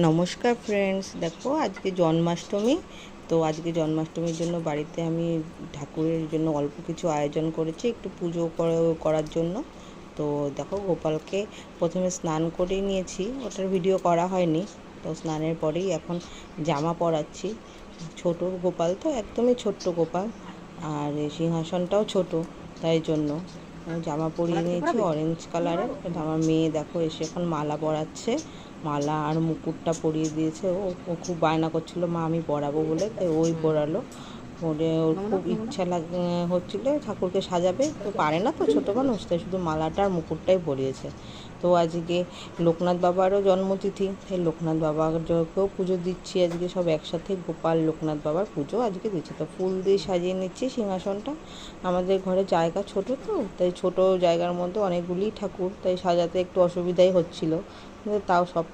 নমস্কার ফ্রেন্ডস, দেখো আজকে জন্মাষ্টমী। তো আজকে জন্মাষ্টমীর জন্য বাড়িতে আমি ঠাকুরের জন্য অল্প কিছু আয়োজন করেছি, একটু পুজো করার জন্য। তো দেখো, গোপালকে প্রথমে স্নান করিয়ে নিয়েছি, ওটার ভিডিও করা হয়নি। তো স্নানের পরেই এখন জামা পরাচ্ছি। ছোট গোপাল তো, একদমই ছোট্ট গোপাল, আর এই সিংহাসনটাও ছোট, তাই জন্য জামা পরিয়ে নিয়েছি অরেঞ্জ কালারের। আমার মেয়ে দেখো এসে এখন মালা পরাচ্ছে, মালা আর মুকুটটা পরিয়ে দিয়েছে। ও ও খুব বায়না করছিল, মা আমি পরাবো বলে, তাই ওই পরালো। ওর খুব ইচ্ছা হচ্ছিল ঠাকুরকে সাজাবে, তো পারে না, তো ছোটো মানুষ, তাই শুধু মালাটা আর মুকুটটাই পরিয়েছে। তো আজকে লোকনাথ বাবারও জন্মতিথি, তাই লোকনাথ বাবাকেও পুজো দিচ্ছি আজকে, সব একসাথে গোপাল লোকনাথ বাবার পুজো আজকে দিচ্ছি। তো ফুল দিয়ে সাজিয়ে নিচ্ছি সিংহাসনটা। আমাদের ঘরে জায়গা ছোট, তো তাই ছোট জায়গার মধ্যে অনেকগুলি ঠাকুর, তাই সাজাতে একটু অসুবিধাই হচ্ছিল, কিন্তু তাও সব